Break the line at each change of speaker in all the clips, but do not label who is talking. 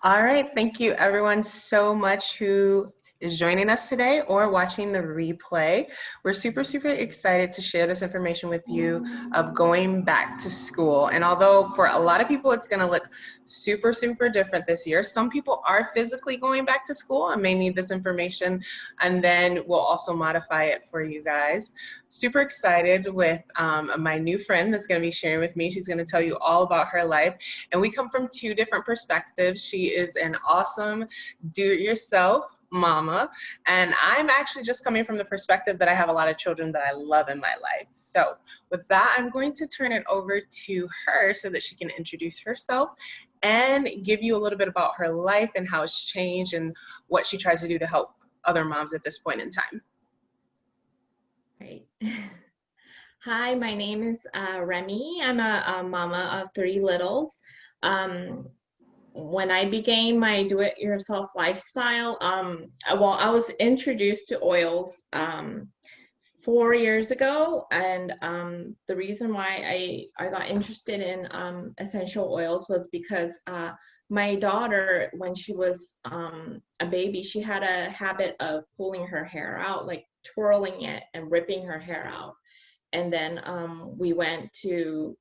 All right, thank you everyone so much who is joining us today or watching the replay. We're super excited to share this information with you of going back to school. And although for a lot of people it's going to look super different this year, some people are physically going back to school and may need this information, and then we'll also modify it for you guys. Super excited with my new friend that's going to be sharing with me. She's going to tell you all about her life. And we come from two different perspectives. She is an awesome do-it-yourself mama, and I'm actually just coming from the perspective that I have a lot of children that I love in my life. So with that, I'm going to turn it over to her so that she can introduce herself and give you a little bit about her life and how it's changed and what she tries to do to help other moms at this point in time.
Great. Hi, my name is Remi. I'm a mama of three littles. When I began my do-it-yourself lifestyle, I was introduced to oils 4 years ago, and the reason why I got interested in essential oils was because my daughter, when she was a baby, she had a habit of pulling her hair out, like twirling it and ripping her hair out. And then we went to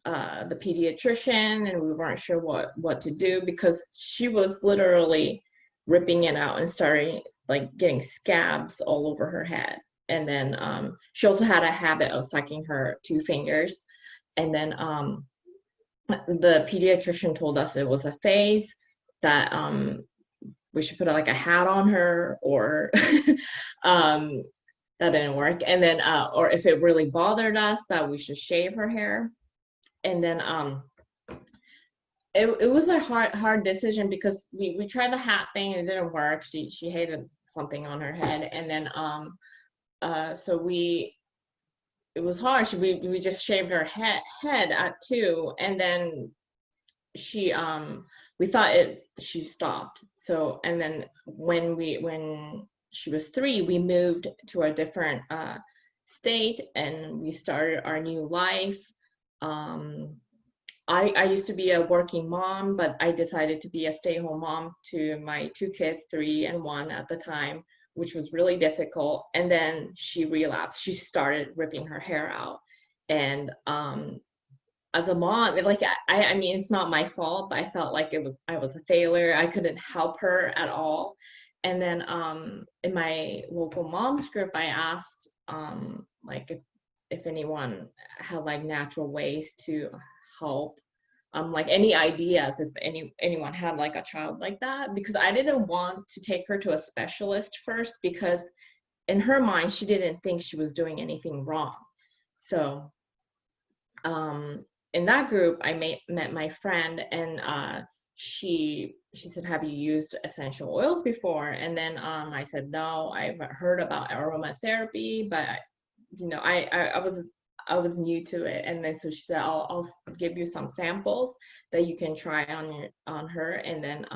the pediatrician, and we weren't sure what to do because she was literally ripping it out and starting like getting scabs all over her head. And then she also had a habit of sucking her two fingers. And then the pediatrician told us it was a phase, that we should put like a hat on her, or that didn't work. And then or if it really bothered us, that we should shave her hair. And then it was a hard decision because we tried the hat thing and it didn't work. She hated something on her head. And then so it was hard. We just shaved her head at 2, and then we thought she stopped. So, and then when she was 3, we moved to a different state, and we started our new life. I used to be a working mom, but I decided to be a stay-home mom to my 2 kids, 3 and 1 at the time, which was really difficult. And then she relapsed. She started ripping her hair out. And as a mom, like I mean, it's not my fault, but I felt like I was a failure. I couldn't help her at all. And then in my local moms group, I asked like if anyone had like natural ways to help, like any ideas if anyone had like a child like that, because I didn't want to take her to a specialist first, because in her mind she didn't think she was doing anything wrong. So in that group I met my friend, and she said, have you used essential oils before? And then I said, no, I've heard about aromatherapy, but you know, I was new to it. And then so she said, I'll give you some samples that you can try on her. And then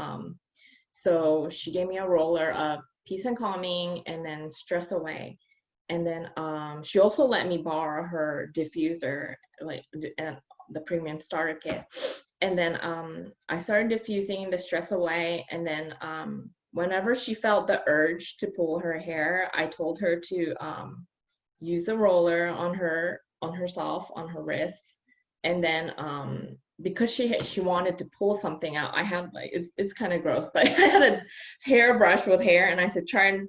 so she gave me a roller of Peace and Calming, and then Stress Away. And then she also let me borrow her diffuser, like the premium starter kit. And then I started diffusing the Stress Away. And then whenever she felt the urge to pull her hair, I told her to use the roller on herself, on her wrists. And then because she wanted to pull something out, I had like, it's kind of gross, but I had a hairbrush with hair, and I said, try and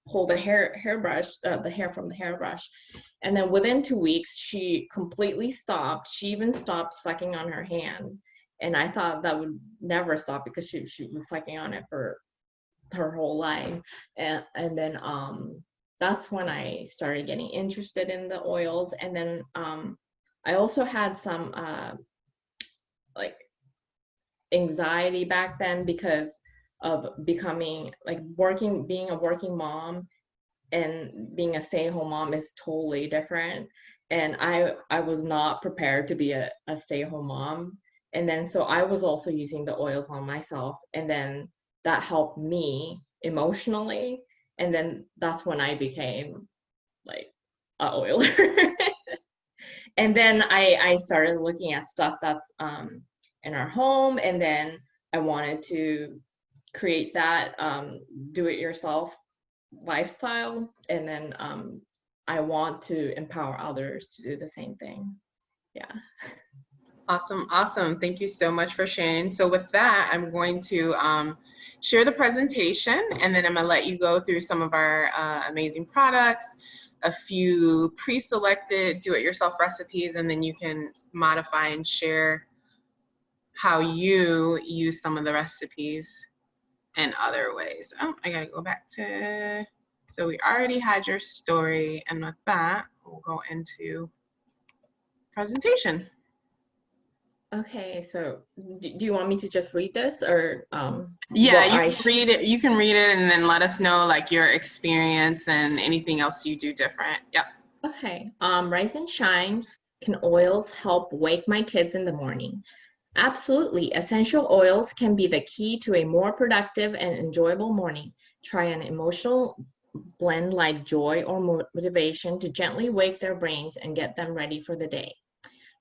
pull the hairbrush, the hair from the hairbrush. And then within 2 weeks, she completely stopped. She even stopped sucking on her hand. And I thought that would never stop because she was sucking on it for her whole life. And then that's when I started getting interested in the oils. And then I also had some like anxiety back then because of becoming like being a working mom, and being a stay-at-home mom is totally different. And I was not prepared to be a stay-at-home mom. And then so I was also using the oils on myself, and then that helped me emotionally. And then that's when I became like a oiler. And then I started looking at stuff that's in our home. And then I wanted to create that do-it-yourself lifestyle, and then I want to empower others to do the same thing. Yeah.
Awesome, awesome. Thank you so much for sharing. So with that, I'm going to share the presentation, and then I'm gonna let you go through some of our amazing products, a few pre-selected do-it-yourself recipes, and then you can modify and share how you use some of the recipes in other ways. Oh, I gotta go back to, so we already had your story, and with that, we'll go into presentation.
Okay, so do you want me to just read this, or
Yeah, you can read it. You can read it and then let us know like your experience and anything else you do different. Yep.
Okay. Rise and shine. Can oils help wake my kids in the morning? Absolutely. Essential oils can be the key to a more productive and enjoyable morning. Try an emotional blend like joy or motivation to gently wake their brains and get them ready for the day.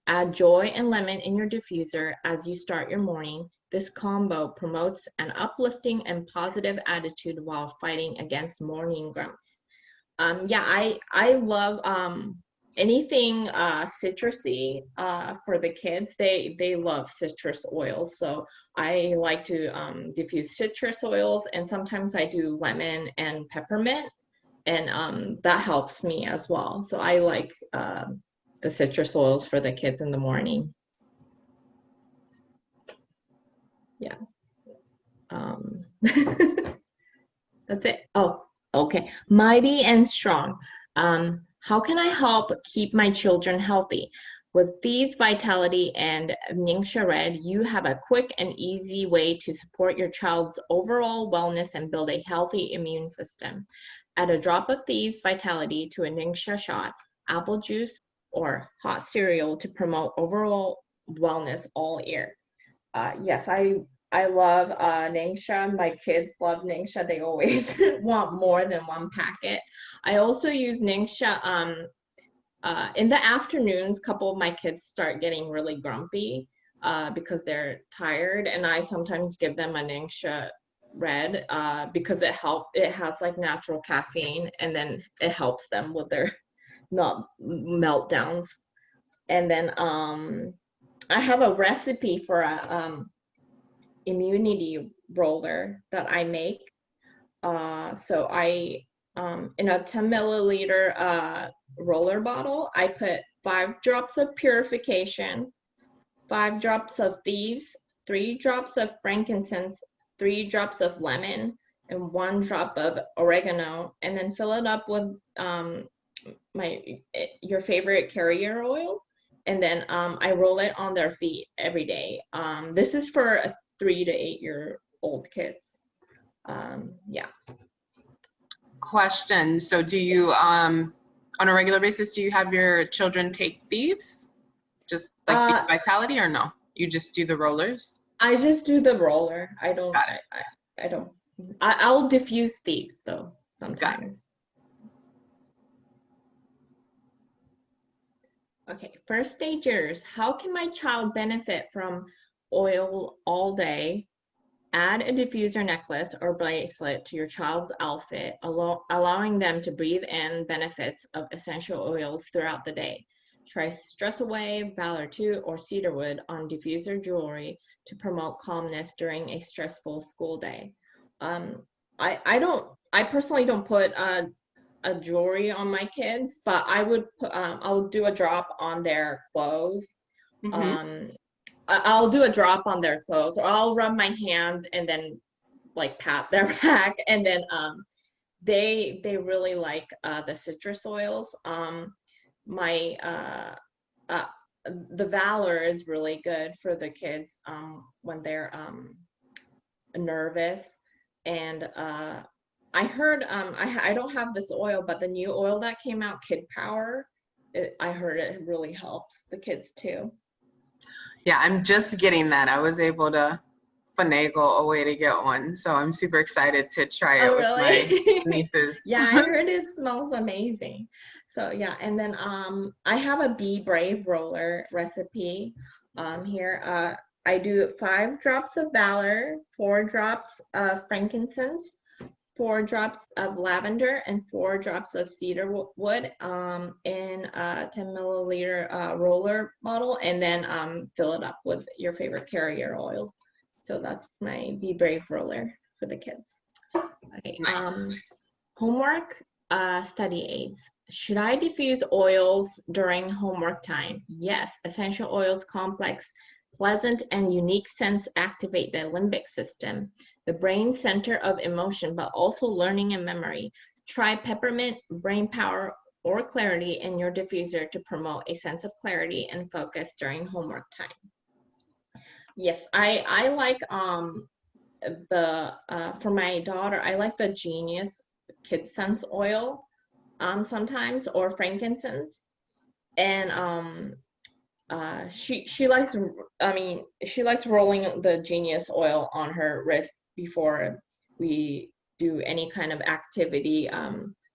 Add joy and lemon in your diffuser as you start your morning. This combo promotes an uplifting and positive attitude while fighting against morning grumps. Yeah, I love anything citrusy for the kids. They love citrus oils, so I like to diffuse citrus oils, and sometimes I do lemon and peppermint, and that helps me as well. So I like the citrus oils for the kids in the morning. Yeah. That's it. Oh, okay. Mighty and strong. How can I help keep my children healthy? With these Vitality and Ningxia Red, you have a quick and easy way to support your child's overall wellness and build a healthy immune system. Add a drop of these Vitality to a Ningxia shot, apple juice, or hot cereal to promote overall wellness all year. Yes, I love Ningxia. My kids love Ningxia. They always want more than one packet. I also use Ningxia in the afternoons. A couple of my kids start getting really grumpy because they're tired, and I sometimes give them a Ningxia Red because it has like natural caffeine, and then it helps them with their not meltdowns. And then I have a recipe for a immunity roller that I make. So I, in a 10 milliliter roller bottle, I put 5 drops of purification, 5 drops of thieves, 3 drops of frankincense, 3 drops of lemon, and 1 drop of oregano, and then fill it up with your favorite carrier oil. And then I roll it on their feet every day. This is for 3 to 8 year old kids. Yeah.
Question. So do you, on a regular basis, do you have your children take thieves? Just like Thieves Vitality, or no? You just do the rollers?
I just do the roller. I don't.
Got it.
I don't. I'll diffuse thieves though sometimes. Okay, first stagers. How can my child benefit from oil all day? Add a diffuser necklace or bracelet to your child's outfit, allowing them to breathe in benefits of essential oils throughout the day. Try Stress Away, Valor 2, or Cedarwood on diffuser jewelry to promote calmness during a stressful school day. I personally don't put a jewelry on my kids, but I would put, I'll do a drop on their clothes.
Mm-hmm.
I'll do a drop on their clothes, or I'll rub my hands and then like pat their back, and then they really like the citrus oils. My the Valor is really good for the kids when they're nervous, and I heard I don't have this oil, but the new oil that came out, Kid Power, I heard it really helps the kids too.
Yeah, I'm just getting that. I was able to finagle a way to get one, so I'm super excited to try it with
really?
my nieces.
Yeah, I heard it smells amazing. So yeah, and then I have a Be Brave roller recipe here. I do 5 drops of Valor, 4 drops of frankincense, 4 drops of lavender, and 4 drops of cedar wood in a 10 milliliter roller bottle, and then fill it up with your favorite carrier oil. So that's my Be Brave roller for the kids. Okay.
Nice.
Homework, study aids. Should I diffuse oils during homework time? Yes. Essential oils complex, pleasant, and unique scents activate the limbic system, the brain center of emotion, but also learning and memory. Try peppermint, brain power, or clarity in your diffuser to promote a sense of clarity and focus during homework time. Yes, I like for my daughter, I like the Genius Kid Sense oil sometimes, or frankincense. And she likes, she likes rolling the Genius oil on her wrist before we do any kind of activity,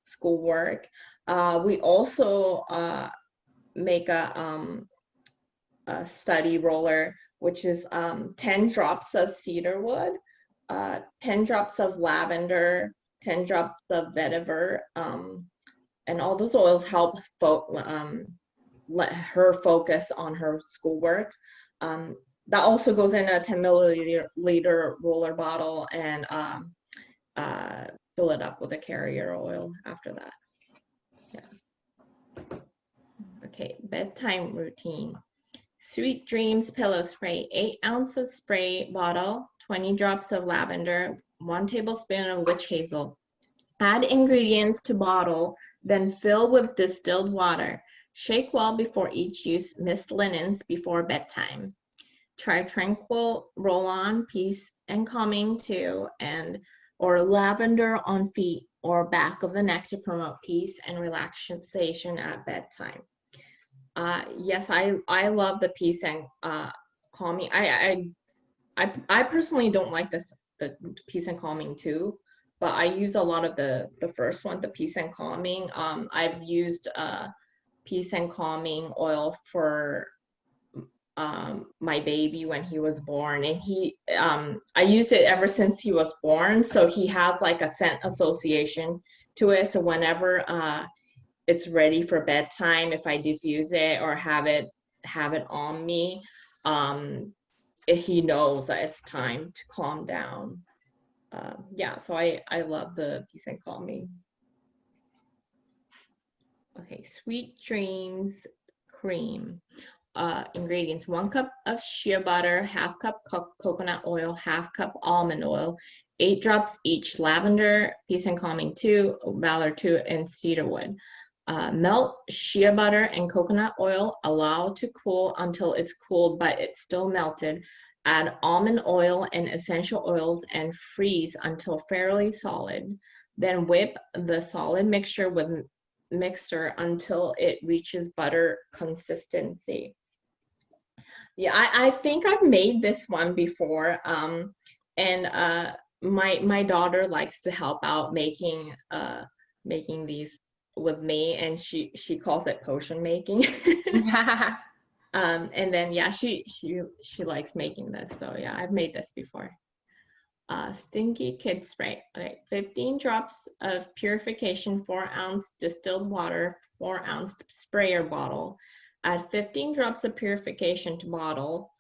schoolwork. We also make a study roller, which is 10 drops of cedar wood, 10 drops of lavender, 10 drops of vetiver, and all those oils help let her focus on her schoolwork. That also goes in a 10 milliliter roller bottle, and fill it up with a carrier oil after that. Yeah. Okay, bedtime routine. Sweet Dreams Pillow Spray, 8 ounce of spray bottle, 20 drops of lavender, 1 tablespoon of witch hazel. Add ingredients to bottle, then fill with distilled water. Shake well before each use. Mist linens before bedtime. Try Tranquil Roll-On, Peace and Calming 2, or Lavender on Feet or back of the neck to promote peace and relaxation at bedtime. Yes, I love the peace and calming. I personally don't like the peace and calming too, but I use a lot of the first one, the peace and calming. I've used peace and calming oil for my baby when he was born, and I used it ever since he was born, so he has like a scent association to it. So whenever it's ready for bedtime, if I diffuse it or have it on me, he knows that it's time to calm down. Yeah, so I love the peace and calming. Okay, Sweet Dreams cream. Ingredients: 1 cup of shea butter, half cup coconut oil, half cup almond oil, 8 drops each lavender, peace and calming 2, valor 2, and cedarwood. Melt shea butter and coconut oil, allow to cool until it's cooled but it's still melted. Add almond oil and essential oils and freeze until fairly solid. Then whip the solid mixture with mixer until it reaches butter consistency. Yeah, I think I've made this one before, and my daughter likes to help out making these with me, and she calls it potion making. And then yeah, she likes making this, so yeah, I've made this before. Stinky Kid Spray. Okay, 15 drops of purification 4-ounce distilled water, 4-ounce sprayer bottle. Add 15 drops of purification to bottle.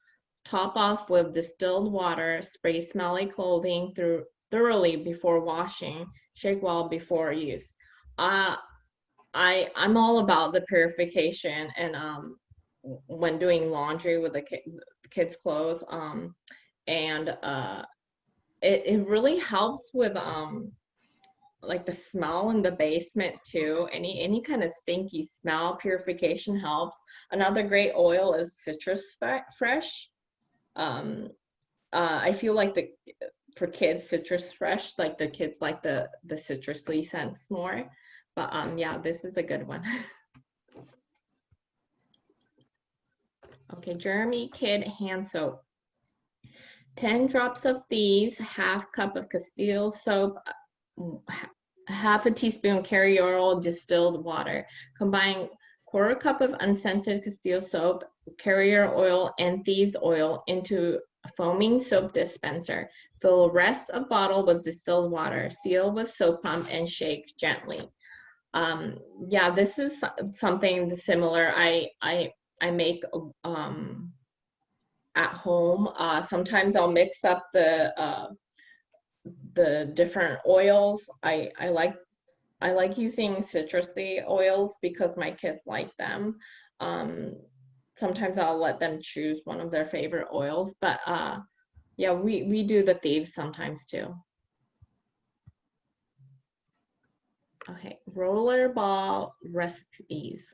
Top off with distilled water. Spray smelly clothing thoroughly before washing. Shake well before use. I'm all about the purification, and when doing laundry with the kids' clothes, and it really helps with like the smell in the basement too. Any kind of stinky smell, purification helps. Another great oil is citrus fresh. I feel like for kids, citrus fresh, like the kids like the citrusy scents more. But yeah, this is a good one. Okay, Jeremy Kid hand soap. 10 drops of thieves, half cup of Castile soap, half a teaspoon carrier oil, distilled water. Combine quarter cup of unscented Castile soap, carrier oil, and thieves oil into a foaming soap dispenser. Fill the rest of bottle with distilled water. Seal with soap pump and shake gently. Yeah, this is something similar. I make at home. Sometimes I'll mix up the different oils. I like using citrusy oils because my kids like them. Sometimes I'll let them choose one of their favorite oils, but yeah, we do the thieves sometimes too. Okay, rollerball recipes.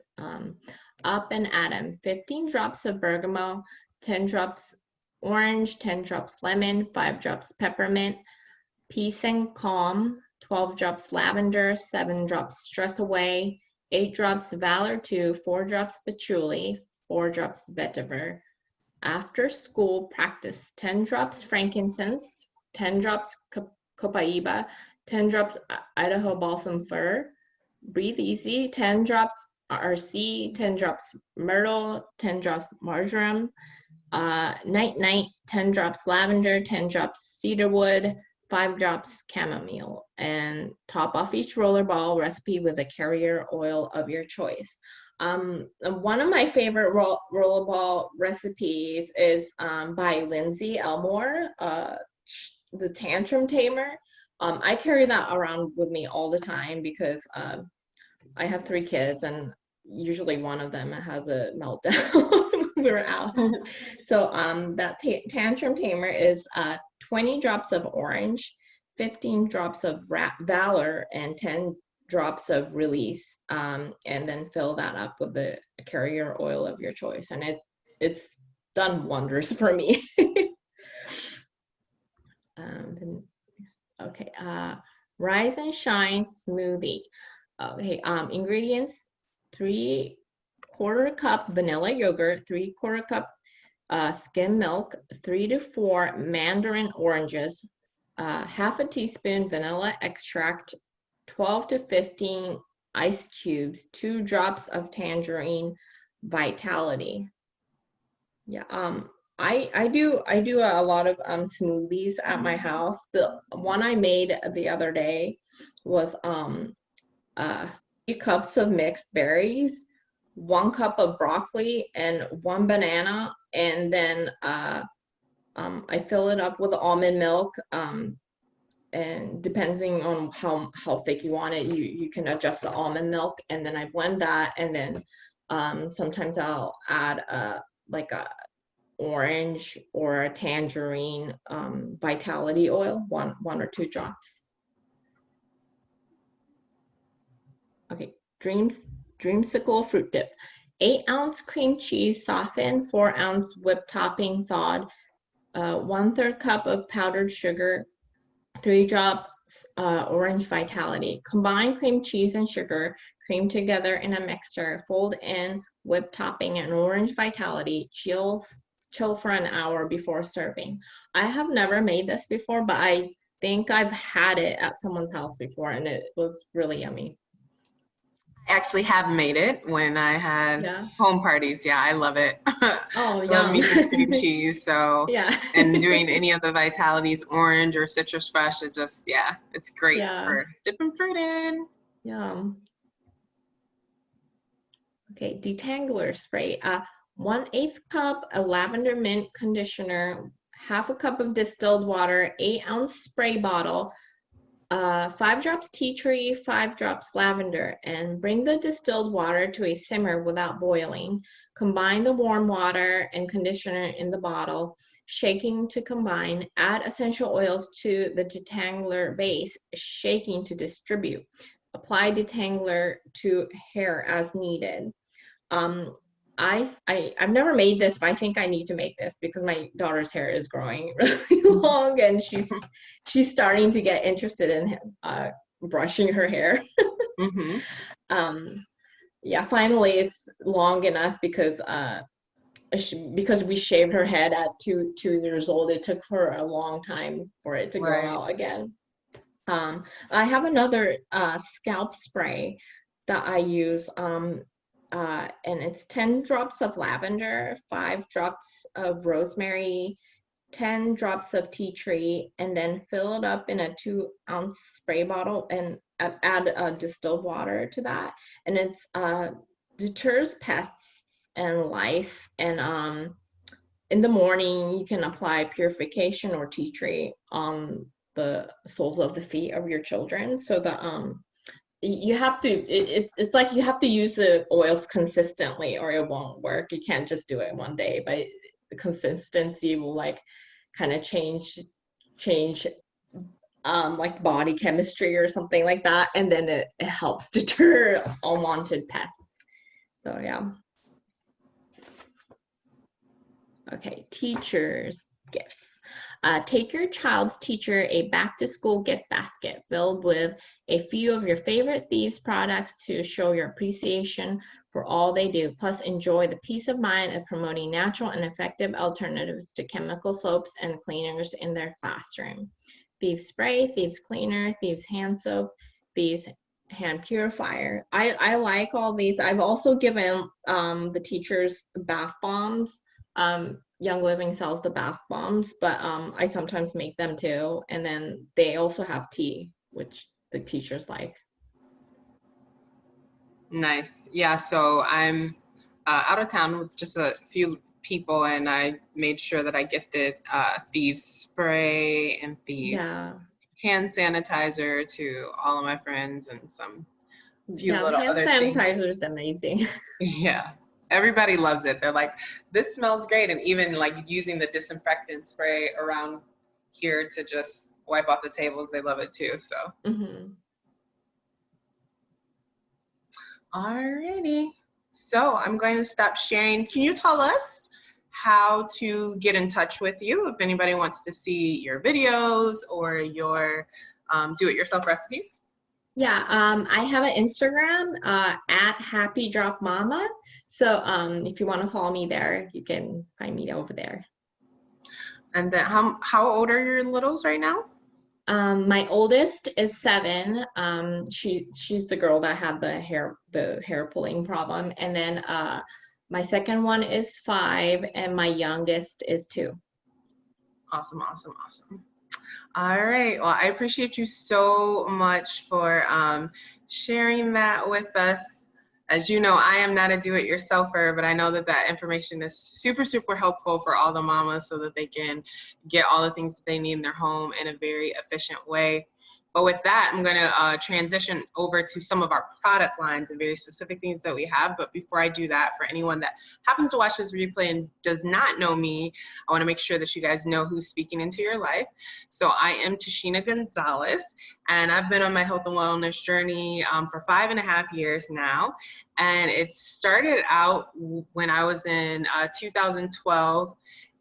Up and at 'em. 15 drops of bergamot, 10 drops orange, 10 drops lemon, 5 drops peppermint, peace and calm, 12 drops lavender, 7 drops stress away, 8 drops valor 2, 4 drops patchouli, 4 drops vetiver. After school practice, 10 drops frankincense, 10 drops copaiba, 10 drops Idaho balsam fir. Breathe easy, 10 drops RC, 10 drops myrtle, 10 drops marjoram. Night night, 10 drops lavender, 10 drops cedarwood, 5 drops chamomile, and top off each rollerball recipe with a carrier oil of your choice. One of my favorite rollerball recipes is by Lindsay Elmore, the Tantrum Tamer. I carry that around with me all the time because I have 3 kids and usually one of them has a meltdown when we're out. So that Tantrum Tamer is 20 drops of orange, 15 drops of valor, and 10 drops of release, and then fill that up with the carrier oil of your choice. And it's done wonders for me. Okay, Rise and Shine smoothie. Okay, ingredients: 3/4 cup vanilla yogurt, 3/4 cup skim milk, 3 to 4 mandarin oranges, half a teaspoon vanilla extract, 12 to 15 ice cubes, 2 drops of tangerine vitality. Yeah, I do a lot of smoothies at my house. The one I made the other day was 3 cups of mixed berries, 1 cup of broccoli, and 1 banana, and then I fill it up with almond milk. And depending on how thick you want it, you can adjust the almond milk, and then I blend that, and then sometimes I'll add like a orange or a tangerine vitality oil, one or 2 drops. Okay, dreamsicle fruit dip. 8-ounce cream cheese softened, 4-ounce whipped topping thawed, 1/3 cup of powdered sugar, 3 drops orange vitality. Combine cream cheese and sugar, cream together in a mixer, fold in whipped topping and orange vitality, chill for an hour before serving. I have never made this before, but I think I've had it at someone's house before, and it was really yummy.
I actually have made it when I had
Yeah.
home parties. Yeah, I love it.
Oh,
I love me
yum.
some cream cheese. So,
Yeah.
and doing any of the vitalities, orange or citrus fresh, it just, yeah, it's great
Yeah.
for dipping fruit in.
Yum. Okay, detangler spray. 1/8 cup of lavender mint conditioner, half a cup of distilled water, 8-ounce spray bottle, 5 drops tea tree, 5 drops lavender, and bring the distilled water to a simmer without boiling. Combine the warm water and conditioner in the bottle, shaking to combine. Add essential oils to the detangler base, shaking to distribute. Apply detangler to hair as needed. I've never made this, but I think I need to make this because my daughter's hair is growing really long, and she's starting to get interested in brushing her hair. Yeah, finally it's long enough because we shaved her head at 2 years old. It took her a long time for it to grow out again. I have another scalp spray that I use. and it's 10 drops of lavender, 5 drops of rosemary, 10 drops of tea tree, and then fill it up in a 2-ounce spray bottle and add distilled water to that. And it's deters pests and lice. And in the morning, you can apply purification or tea tree on the soles of the feet of your children. So that you have to, it's like you have to use the oils consistently or it won't work. You can't just do it one day, but the consistency will like kind of change like body chemistry or something like that, and then it helps deter unwanted pests. So yeah. Okay, teachers gifts. Take your child's teacher a back-to-school gift basket filled with a few of your favorite Thieves products to show your appreciation for all they do. Plus, enjoy the peace of mind of promoting natural and effective alternatives to chemical soaps and cleaners in their classroom. Thieves spray, Thieves cleaner, Thieves hand soap, Thieves hand purifier. I like all these. I've also given the teachers bath bombs. Young Living sells the bath bombs, but I sometimes make them too. And then they also have tea, which the teachers like.
Nice. Yeah, so I'm out of town with just a few people, and I made sure that I gifted Thieves spray and Thieves hand sanitizer to all of my friends and some few little
hand
other
sanitizer
things.
is amazing.
Yeah, everybody loves it. They're like, this smells great. And even like using the disinfectant spray around here to just wipe off the tables, they love it too. So. Alrighty. So I'm going to stop sharing. Can you tell us how to get in touch with you if anybody wants to see your videos or your do-it-yourself recipes?
Yeah, I have an Instagram at Happy Drop Mama. So if you want to follow me there, you can find me over there.
And then how old are your littles right now?
My oldest is 7. She's the girl that had the hair pulling problem, and then my second one is 5, and my youngest is 2.
Awesome, awesome, awesome. All right. Well, I appreciate you so much for sharing that with us. As you know, I am not a do-it-yourselfer, but I know that that information is super, super helpful for all the mamas so that they can get all the things that they need in their home in a very efficient way. But with that, I'm going to transition over to some of our product lines and very specific things that we have. But before I do that, for anyone that happens to watch this replay and does not know me, I want to make sure that you guys know who's speaking into your life. So I am Tashena Gonzales, and I've been on my health and wellness journey for 5.5 years now. And it started out when I was in 2012.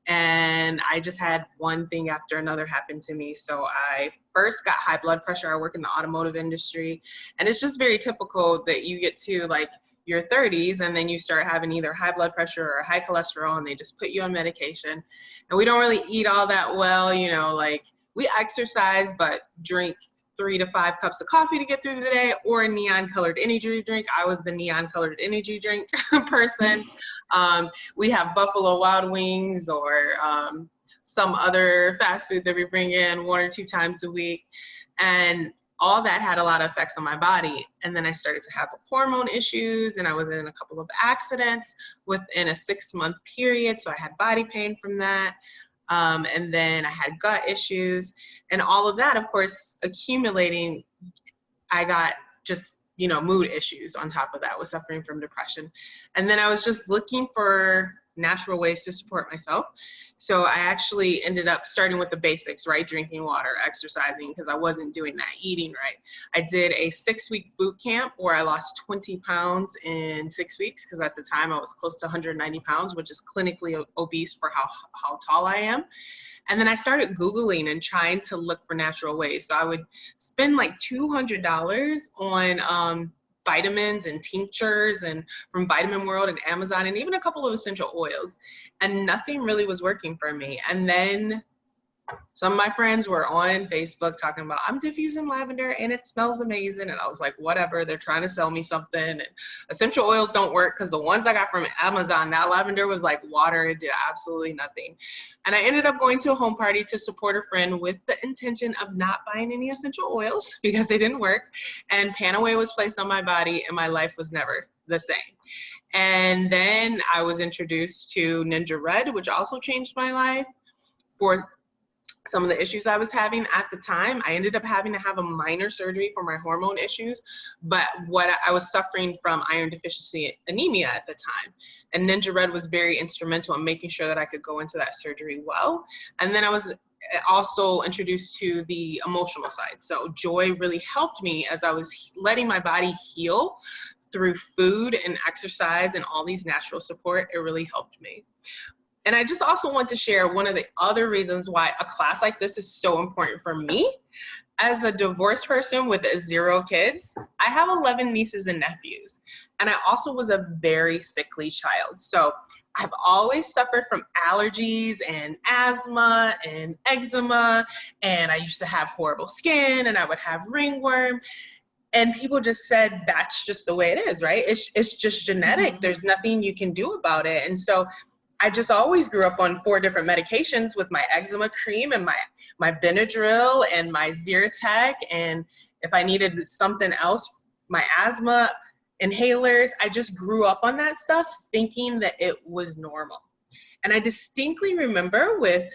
And I just had one thing after another happen to me. So I first got high blood pressure. I work in the automotive industry. And it's just very typical that you get to like your 30s and then you start having either high blood pressure or high cholesterol, and they just put you on medication. And we don't really eat all that well, you know, like we exercise, but drink 3 to 5 cups of coffee to get through the day, or a neon colored energy drink. I was the neon colored energy drink person. We have Buffalo Wild Wings or some other fast food that we bring in 1 or 2 times a week. And all that had a lot of effects on my body. And then I started to have hormone issues, and I was in a couple of accidents within a 6-month period. So I had body pain from that. And then I had gut issues, and all of that, of course, accumulating, I got just, you know, mood issues on top of that, was suffering from depression. And then I was just looking for natural ways to support myself. So I actually ended up starting with the basics, right? Drinking water, exercising, because I wasn't doing that, eating right. I did a 6-week boot camp where I lost 20 pounds in 6 weeks, because at the time I was close to 190 pounds, which is clinically obese for how tall I am. And then I started Googling and trying to look for natural ways. So I would spend like $200 on vitamins and tinctures and from Vitamin World and Amazon, and even a couple of essential oils. And nothing really was working for me. And then Some of my friends were on Facebook talking about, I'm diffusing lavender and it smells amazing. And I was like, whatever, they're trying to sell me something. And essential oils don't work because the ones I got from Amazon, that lavender was like water. It did absolutely nothing. And I ended up going to a home party to support a friend with the intention of not buying any essential oils because they didn't work. And Panaway was placed on my body and my life was never the same. And then I was introduced to Ninja Red, which also changed my life for some of the issues I was having at the time. I ended up having to have a minor surgery for my hormone issues, but what I was suffering from iron deficiency anemia at the time. And Ninja Red was very instrumental in making sure that I could go into that surgery well. And then I was also introduced to the emotional side. So Joy really helped me as I was letting my body heal through food and exercise and all these natural support. It really helped me. And I just also want to share one of the other reasons why a class like this is so important for me. As a divorced person with 0 kids, I have 11 nieces and nephews. And I also was a very sickly child. So I've always suffered from allergies and asthma and eczema. And I used to have horrible skin and I would have ringworm. And people just said, that's just the way it is, right? It's just genetic. There's nothing you can do about it. And so I just always grew up on 4 different medications with my eczema cream and my Benadryl and my Zyrtec. And if I needed something else, my asthma inhalers. I just grew up on that stuff thinking that it was normal. And I distinctly remember with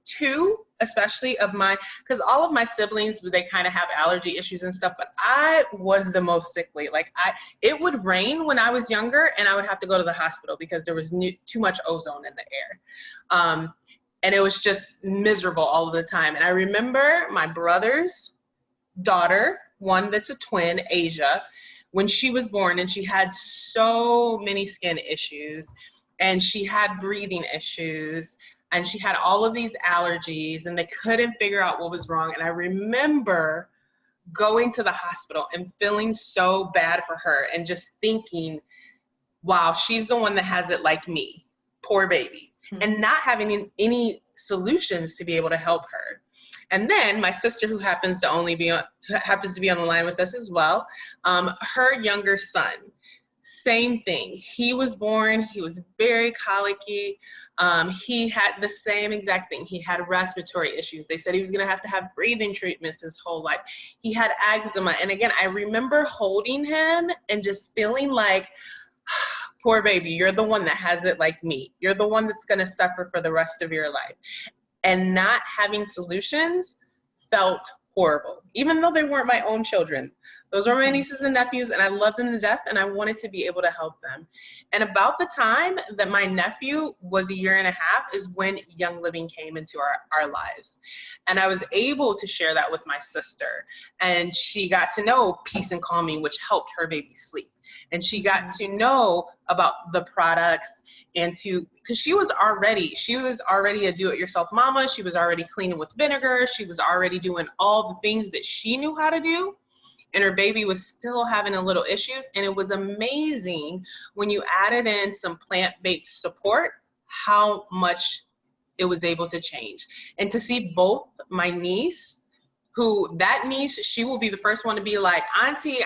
2, especially of my, because all of my siblings, they kind of have allergy issues and stuff, but I was the most sickly. Like it would rain when I was younger and I would have to go to the hospital because there was too much ozone in the air. And it was just miserable all of the time. And I remember my brother's daughter, one that's a twin, Asia, when she was born, and she had so many skin issues and she had breathing issues. And she had all of these allergies and they couldn't figure out what was wrong. And I remember going to the hospital and feeling so bad for her and just thinking, wow, she's the one that has it like me, poor baby, and not having any solutions to be able to help her. And then my sister, who happens to be on the line with us as well, her younger son, same thing. He was born, he was very colicky. He had the same exact thing. He had respiratory issues. They said he was going to have breathing treatments his whole life. He had eczema. And again, I remember holding him and just feeling like, poor baby, you're the one that has it like me. You're the one that's going to suffer for the rest of your life. And not having solutions felt horrible, even though they weren't my own children. Those are my nieces and nephews, and I love them to death, and I wanted to be able to help them. And about the time that my nephew was 1.5 years is when Young Living came into our lives. And I was able to share that with my sister. And she got to know Peace and Calming, which helped her baby sleep. And she got to know about the products because she was already a do-it-yourself mama. She was already cleaning with vinegar. She was already doing all the things that she knew how to do. And her baby was still having a little issues. And it was amazing when you added in some plant-based support, how much it was able to change. And to see both my niece, she will be the first one to be like, Auntie,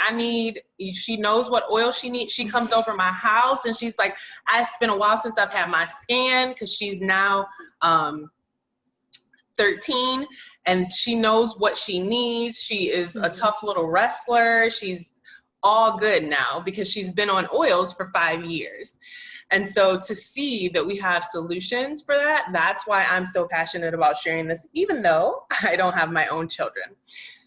she knows what oil she needs. She comes over my house and she's like, it's been a while since I've had my scan, because she's now 13 and she knows what she needs. She is a tough little wrestler. She's all good now because she's been on oils for 5 years. And so to see that we have solutions for that, that's why I'm so passionate about sharing this, even though I don't have my own children.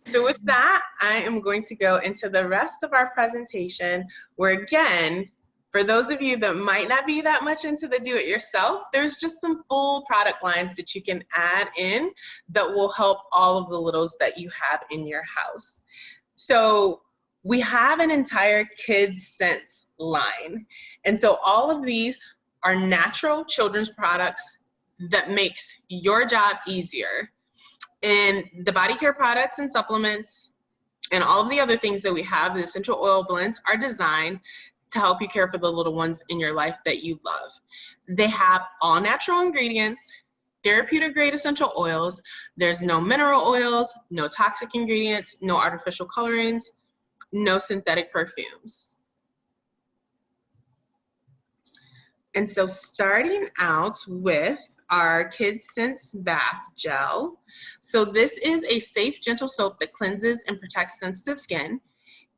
So with that, I am going to go into the rest of our presentation, where again, for those of you that might not be that much into the do-it-yourself, there's just some full product lines that you can add in that will help all of the littles that you have in your house. So we have an entire kids scent line. And so all of these are natural children's products that makes your job easier. And the body care products and supplements and all of the other things that we have, the essential oil blends, are designed to help you care for the little ones in your life that you love. They have all natural ingredients. therapeutic grade essential oils. There's no mineral oils, no toxic ingredients, no artificial colorings, no synthetic perfumes. And so starting out with our Kids Sense Bath Gel. So this is a safe, gentle soap that cleanses and protects sensitive skin.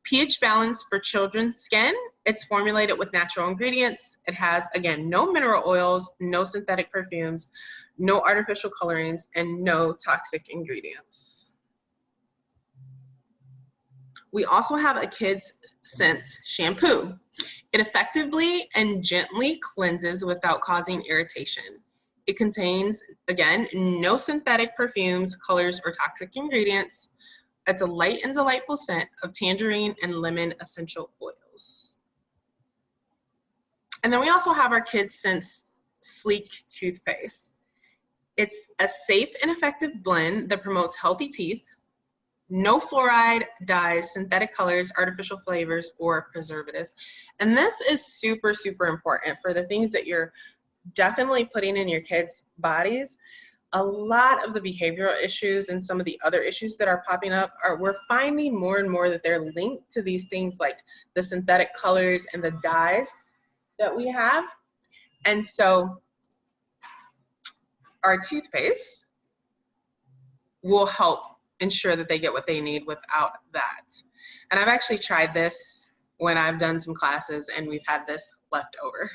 pH balance for children's skin. It's formulated with natural ingredients. It has, again, no mineral oils, no synthetic perfumes, no artificial colorings, and no toxic ingredients. We also have a Kids Sense shampoo. It effectively and gently cleanses without causing irritation. It contains, again, no synthetic perfumes, colors, or toxic ingredients. It's a light and delightful scent of tangerine and lemon essential oils. And then we also have our Kids Sense Sleek toothpaste. It's a safe and effective blend that promotes healthy teeth, no fluoride, dyes, synthetic colors, artificial flavors, or preservatives. And this is super, super important for the things that you're definitely putting in your kids' bodies. A lot of the behavioral issues and some of the other issues that are popping up we're finding more and more that they're linked to these things like the synthetic colors and the dyes that we have. And so our toothpaste will help ensure that they get what they need without that. And I've actually tried this when I've done some classes and we've had this left over.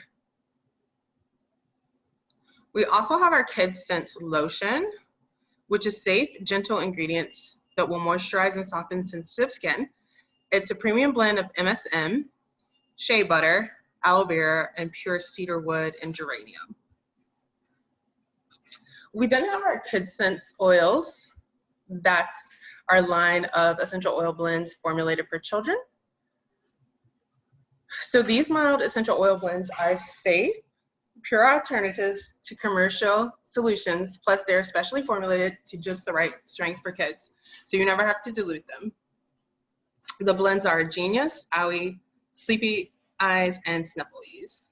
We also have our Kids Sense lotion, which is safe, gentle ingredients that will moisturize and soften sensitive skin. It's a premium blend of MSM, shea butter, aloe vera, and pure cedar wood and geranium. We then have our Kids Sense oils. That's our line of essential oil blends formulated for children. So these mild essential oil blends are safe, pure alternatives to commercial solutions, plus they're specially formulated to just the right strength for kids, so you never have to dilute them. The blends are Genius, Owie, Sleepy Eyes, and Sniffle Ease.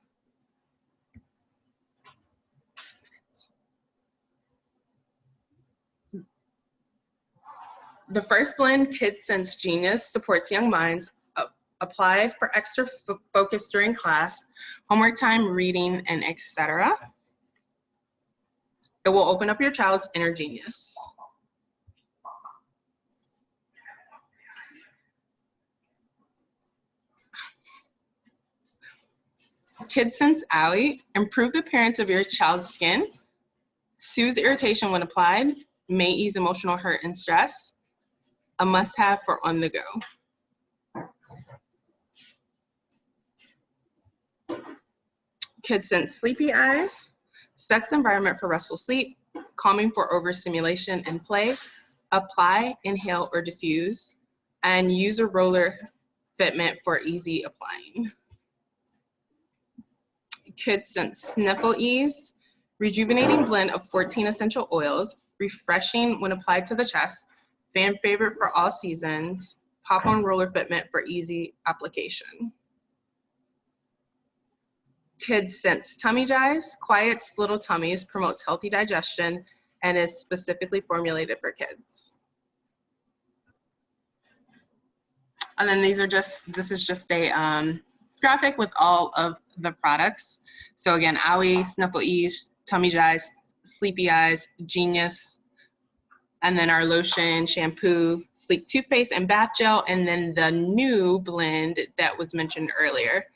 The first blend, Kids Sense Genius, supports young minds. Apply for extra focus during class, homework time, reading, and etc. It will open up your child's inner genius. Kids Sense Owie, improve the appearance of your child's skin, soothes irritation when applied, may ease emotional hurt and stress, a must-have for on the go. Kids Sense Sleepy Eyes, sets the environment for restful sleep, calming for overstimulation and play, apply, inhale, or diffuse, and use a roller fitment for easy applying. Kids Sense Sniffle Ease, rejuvenating blend of 14 essential oils, refreshing when applied to the chest, fan favorite for all seasons, pop-on roller fitment for easy application. Kids Sense Tummy Jies, quiets little tummies, promotes healthy digestion, and is specifically formulated for kids. And then this is just a graphic with all of the products. So again, Owie, Sniffle Ease, Tummy Jies, Sleepy Eyes, Genius, and then our lotion, shampoo, sleek toothpaste, and bath gel, and then the new blend that was mentioned earlier.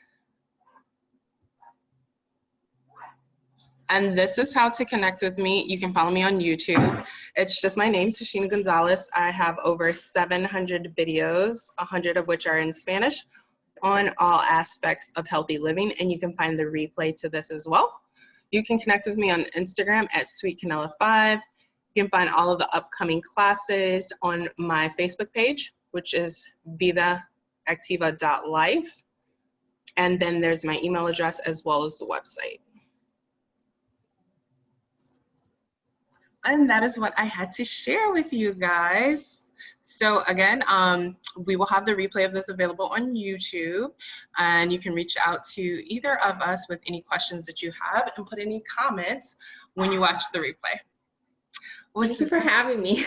And this is how to connect with me. You can follow me on YouTube. It's just my name, Tashena Gonzales. I have over 700 videos, 100 of which are in Spanish, on all aspects of healthy living, and you can find the replay to this as well. You can connect with me on Instagram at SweetCanela5. You can find all of the upcoming classes on my Facebook page, which is vidaactiva.life. And then there's my email address as well as the website. And that is what I had to share with you guys. So again, we will have the replay of this available on YouTube, and you can reach out to either of us with any questions that you have and put any comments when you watch the replay. with
Thank you for
that,
having me.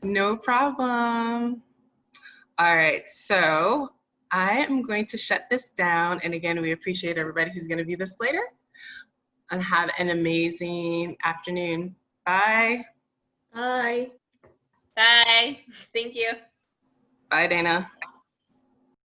no problem. All right, so I am going to shut this down. And again, we appreciate everybody who's going to view this later. And have an amazing afternoon. Bye.
Bye.
Bye. Thank you.
Bye, Dana.